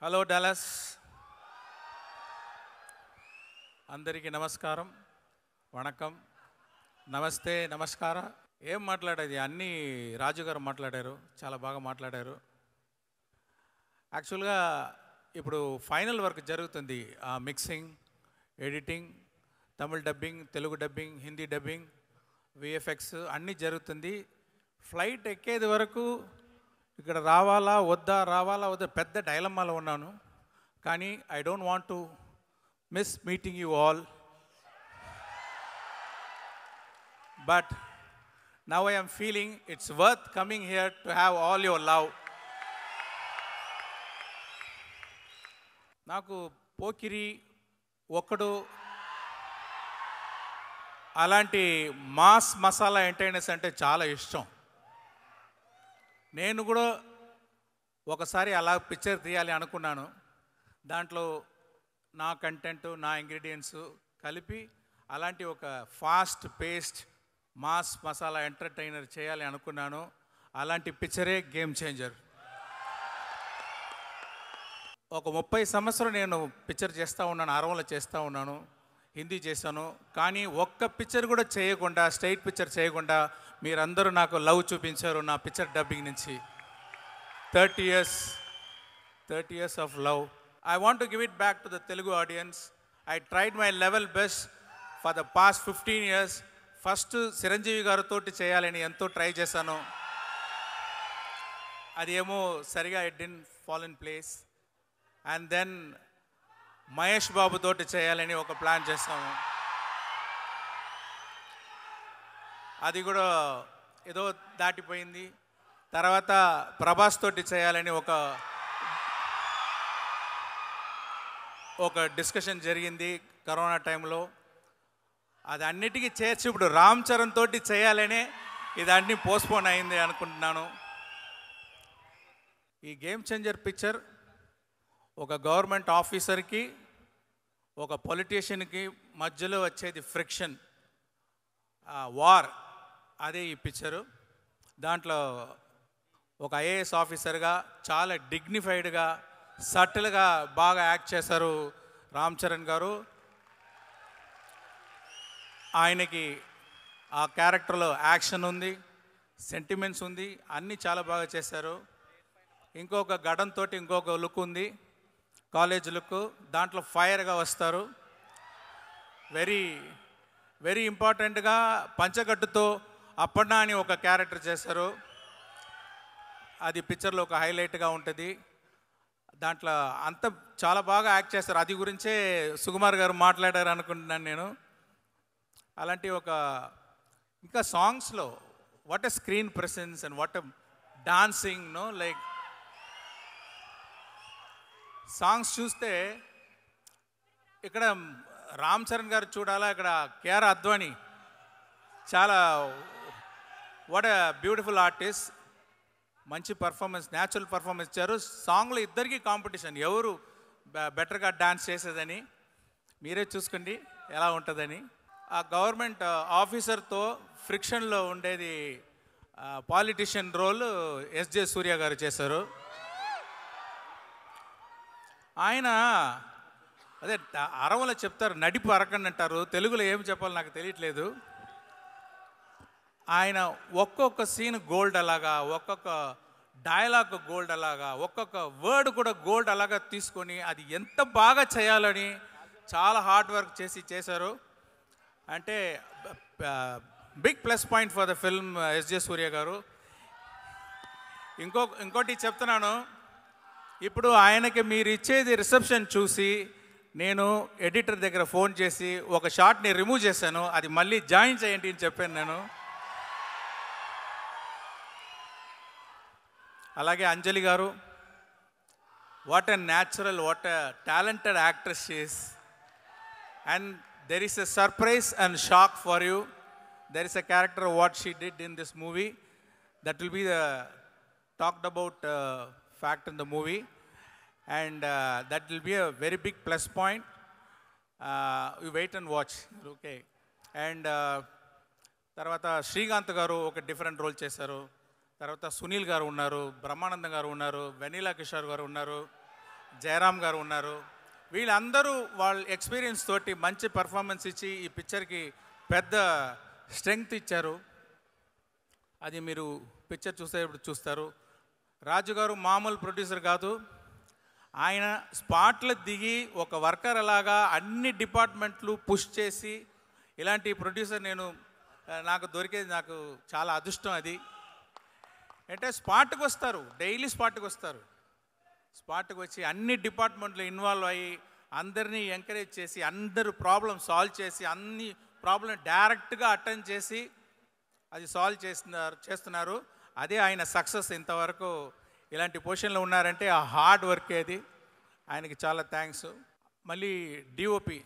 Hello Dallas, అందరికీ నమస్కారం, వణకం, నమస్తే, నమస్కార. ఏం మాట్లాడేది, అన్నీ రాజు గారు మాట్లాడారు, చాలా బాగా మాట్లాడారు. యాక్చువల్గా ఇప్పుడు ఫైనల్ వర్క్ జరుగుతుంది, mixing, editing, Tamil dubbing, Telugu dubbing, Hindi dubbing, VFX అన్నీ జరుగుతుంది. ఫ్లైట్ ఎక్కేది వరకు ఇక్కడ రావాలా వద్దా పెద్ద డైలమాలో ఉన్నాను. కానీ I don't want to miss meeting you all, but now I am feeling it's worth coming here to have all your love. నాకు పోకిరి, ఒక్కడు అలాంటి మాస్ మసాలా ఎంటర్టైనర్స్ అంటే చాలా ఇష్టం. నేను కూడా ఒకసారి అలా పిక్చర్ తీయాలి అనుకున్నాను. దాంట్లో నా కంటెంట్, నా ఇంగ్రీడియంట్స్ కలిపి అలాంటి ఒక fast paced mass masala entertainer చేయాలి అనుకున్నాను. అలాంటి పిక్చరే గేమ్ చేంజర్. ఒక 30 సంవత్సరం నేను పిక్చర్ చేస్తూ ఉన్నాను, అరవలో చేస్తూ ఉన్నాను, హిందీ చేశాను. కానీ ఒక్క పిక్చర్ కూడా చేయకుండా, స్ట్రైట్ పిక్చర్ చేయకుండా మీరందరూ నాకు లవ్ చూపించారు నా పిక్చర్ డబ్బింగ్ నుంచి. 30 years of love. I want to give it back to the Telugu audience. I tried my level best for the past 15 years. First Chiranjeevi గారితో చేయాలని ఎంతో ట్రై చేశాను. అది ఏమో సరిగా it didn't fall in place. And then Mahesh Babu తోటి చేయాలని ఒక ప్లాన్ చేస్తాము. అది కూడా ఏదో దాటిపోయింది. తర్వాత ప్రభాస్ తోటి చేయాలని ఒక డిస్కషన్ జరిగింది కరోనా టైంలో. అది అన్నిటికీ చేర్చి ఇప్పుడు రామ్ చరణ్ తోటి చేయాలనే ఇదన్నీ పోస్ట్పోన్ అయింది అనుకుంటున్నాను. ఈ గేమ్ చేంజర్ పిక్చర్ ఒక గవర్నమెంట్ ఆఫీసర్కి, ఒక పొలిటీషియన్కి మధ్యలో వచ్చేది ఫ్రిక్షన్, వార్, అదే ఈ పిక్చరు. దాంట్లో ఒక ఐఏఎస్ ఆఫీసర్గా చాలా డిగ్నిఫైడ్గా, సటిల్గా బాగా యాక్ట్ చేశారు రామ్ చరణ్ గారు. ఆయనకి ఆ క్యారెక్టర్లో యాక్షన్ ఉంది, సెంటిమెంట్స్ ఉంది, అన్నీ చాలా బాగా చేశారు. ఇంకొక గడంతో ఇంకొక లుక్ ఉంది, కాలేజ్ లుక్. దాంట్లో ఫైర్గా వస్తారు. వెరీ వెరీ ఇంపార్టెంట్గా పంచగట్టుతో అప్పన్నా అని ఒక క్యారెక్టర్ చేశారు. అది పిక్చర్లో ఒక హైలైట్గా ఉంటుంది. దాంట్లో అంత చాలా బాగా యాక్ట్ చేస్తారు. అది గురించే సుకుమార్ గారు మాట్లాడారు అనుకుంటున్నాను నేను. అలాంటి ఇంకా సాంగ్స్లో what a screen presence and what a dancing, no like songs చూస్తే ఇక్కడ రామ్ చరణ్ గారు చూడాలా, ఇక్కడ కేఆర్ అద్వానీ చాలా వాట్ ఎ బ్యూటిఫుల్ ఆర్టిస్ట్. మంచి పర్ఫార్మెన్స్, న్యాచురల్ పర్ఫార్మెన్స్ ఇచ్చారు. సాంగ్లో ఇద్దరికీ కాంపిటీషన్, ఎవరు బెటర్గా డాన్స్ చేసేదని. మీరే చూసుకోండి ఎలా ఉంటుందని. ఆ గవర్నమెంట్ ఆఫీసర్తో ఫ్రిక్షన్లో ఉండేది పాలిటిషియన్ రోల్ ఎస్జే సూర్య గారు చేశారు. ఆయన అదే అరవలో చెప్తారు, నడిపు అరకండి అంటారు. తెలుగులో ఏం చెప్పాలో నాకు తెలియట్లేదు. ఆయన ఒక్కొక్క సీన్ గోల్డ్ అలాగా, ఒక్కొక్క డైలాగ్ గోల్డ్ అలాగా, ఒక్కొక్క వర్డ్ కూడా గోల్డ్ అలాగా తీసుకొని అది ఎంత బాగా చేయాలని చాలా హార్డ్ వర్క్ చేశారు. అంటే big plus point for the film S J Suryah garu. ఇంకోటి చెప్తున్నాను, ఇప్పుడు ఆయనకి మీరు ఇచ్చేది రిసెప్షన్ చూసి నేను ఎడిటర్ దగ్గర ఫోన్ చేసి ఒక షాట్ని రిమూవ్ చేశాను, అది మళ్ళీ జాయిన్ చేయండి అని చెప్పాను నేను. అలాగే అంజలి గారు, what a natural, what a talented actress she is. And there is a surprise and shock for you. There is a character what she did in this movie that will be the talked about fact in the movie, and that will be a very big plus point. You wait and watch, okay. And తర్వాత శ్రీకాంత్ గారు ఒక different role చేశారు. తర్వాత సునీల్ గారు ఉన్నారు, బ్రహ్మానందం గారు ఉన్నారు, vanilla Kishore గారు ఉన్నారు, జయరామ్ గారు ఉన్నారు. వీళ్ళందరూ వాళ్ళ ఎక్స్పీరియన్స్ తోటి మంచి పర్ఫార్మెన్స్ ఇచ్చి ఈ పిక్చర్కి పెద్ద స్ట్రెంగ్త్ ఇచ్చారు. అది మీరు పిక్చర్ చూసేటప్పుడు చూస్తారు. రాజు గారు మామూలు ప్రొడ్యూసర్ కాదు. ఆయన స్పాట్లో దిగి ఒక వర్కర్ అలాగా అన్ని డిపార్ట్మెంట్లు పుష్ చేసి ఇలాంటి ప్రొడ్యూసర్ నాకు దొరికేది నాకు చాలా అదృష్టం. అది అంటే స్పాట్కి వస్తారు, డైలీ స్పాట్కి వస్తారు. స్పాట్కి వచ్చి అన్ని డిపార్ట్మెంట్లో ఇన్వాల్వ్ అయ్యి అందరినీ ఎంకరేజ్ చేసి అందరూ ప్రాబ్లం సాల్వ్ చేసి అన్ని ప్రాబ్లం డైరెక్ట్గా అటెండ్ చేసి అది సాల్వ్ చేస్తున్నారు. అదే ఆయన సక్సెస్. ఇంతవరకు ఇలాంటి పొజిషన్లో ఉన్నారంటే ఆ హార్డ్ వర్క్ అది. ఆయనకి చాలా థ్యాంక్స్. మళ్ళీ డిఓపి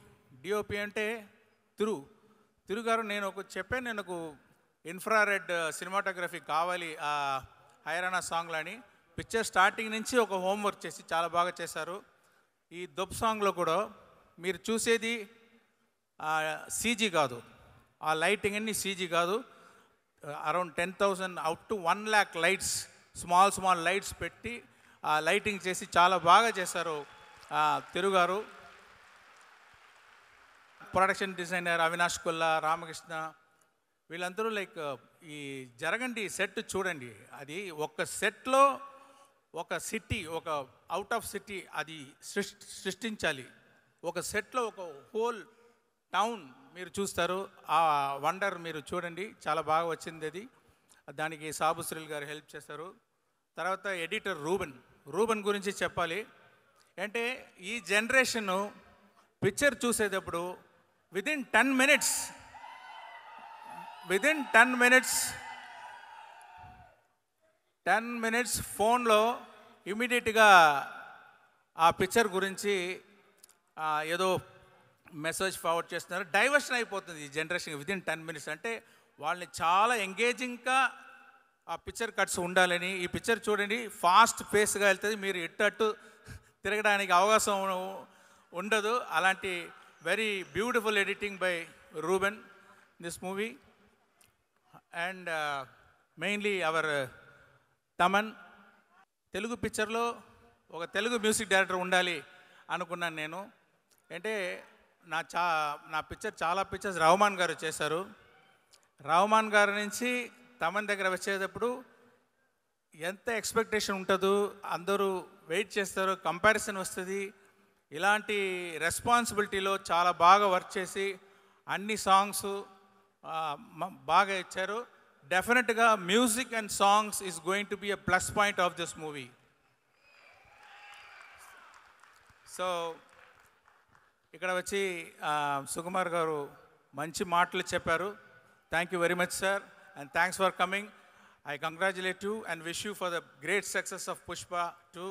అంటే తిరు గారు నేను చెప్పాను, నేను ఇన్ఫ్రారెడ్ సినిమాటోగ్రఫీ కావాలి ఆ హైరానా సాంగ్లో అని. పిక్చర్ స్టార్టింగ్ నుంచి ఒక హోంవర్క్ చేసి చాలా బాగా చేశారు. ఈ దొబ్ సాంగ్లో కూడా మీరు చూసేది సీజీ కాదు, ఆ లైటింగ్ అన్ని సీజీ కాదు. Around 10,000 up to 1 lakh lights, small lights పెట్టి ఆ లైటింగ్ చేసి చాలా బాగా చేశారు తిరుగారు. ప్రొడక్షన్ డిజైనర్ అవినాష్ కొల్లా, రామకృష్ణ, వీళ్ళందరూ ఈ జరగండి సెట్ చూడండి. అది ఒక సెట్లో ఒక సిటీ, ఒక అవుట్ ఆఫ్ సిటీ అది సృష్టించాలి. ఒక సెట్లో ఒక హోల్ టౌన్ మీరు చూస్తారు. ఆ వండర్ మీరు చూడండి, చాలా బాగా వచ్చింది అది. దానికి సాబుశ్రీల్ గారు హెల్ప్ చేశారు. తర్వాత ఎడిటర్ రూబెన్ గురించి చెప్పాలి. అంటే ఈ జనరేషను పిక్చర్ చూసేటప్పుడు విదిన్ 10 మినిట్స్ ఫోన్లో ఇమీడియట్గా ఆ పిక్చర్ గురించి ఏదో మెసేజ్ ఫార్వర్డ్ చేస్తున్నారు. డైవర్షన్ అయిపోతుంది ఈ జనరేషన్ విదిన్ 10 మినిట్స్. అంటే వాళ్ళని చాలా ఎంగేజింగ్గా ఆ పిక్చర్ కట్స్ ఉండాలని. ఈ పిక్చర్ చూడండి, ఫాస్ట్ పేస్గా వెళ్తుంది, మీరు ఇట్టట్టు తిరగడానికి అవకాశం ఉండదు. అలాంటి very beautiful editing by Ruben this movie. And mainly our Thaman. Telugu పిక్చర్లో ఒక తెలుగు మ్యూజిక్ డైరెక్టర్ ఉండాలి అనుకున్నాను నేను. అంటే నా పిక్చర్ చాలా పిక్చర్స్ రహమాన్ గారు చేశారు. రహమాన్ గారి నుంచి తమన్ దగ్గర వచ్చేటప్పుడు ఎంత ఎక్స్పెక్టేషన్ ఉంటుందో, అందరూ వెయిట్ చేస్తారు, కంపారిజన్ వస్తుంది. ఇలాంటి రెస్పాన్సిబిలిటీలో చాలా బాగా వర్క్ చేసి అన్ని సాంగ్స్ బాగా ఇచ్చారు. డెఫినెట్గా music and songs is going to be a plus point of this movie. So ఇక్కడ వచ్చి సుకుమార్ గారు మంచి మాటలు చెప్పారు. Thank you very much sir, and thanks for coming. I congratulate you and wish you for the great success of Pushpa 2.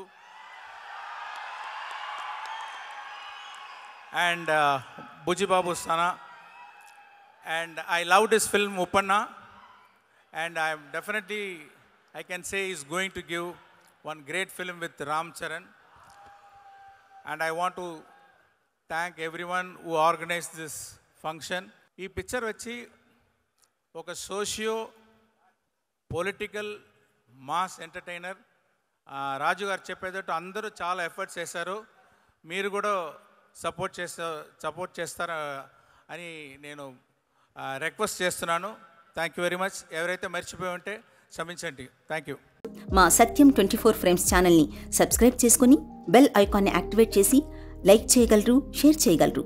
And Buji Babu Sana. And I loved his film Uppanna. And I can say he's going to give one great film with Ram Charan. And I want to thank everyone who organized this function. Ee picture vachi oka socio political mass entertainer. Raju garu చెప్పేటట్టు అందరూ చాలా efforts చేశారు. మీరు కూడా support చేస్తారా అని నేను request చేస్తున్నాను. Thank you very much. ఎవరైతే మర్చిపోయి ఉంటే క్షమించండి. Thank you. మా సత్యం 24 ఫ్రేమ్స్ ఛానల్ని సబ్స్క్రైబ్ చేసుకుని బెల్ ఐకాన్ని యాక్టివేట్ చేసి లైక్ చేయగలరు, షేర్ చేయగలరు.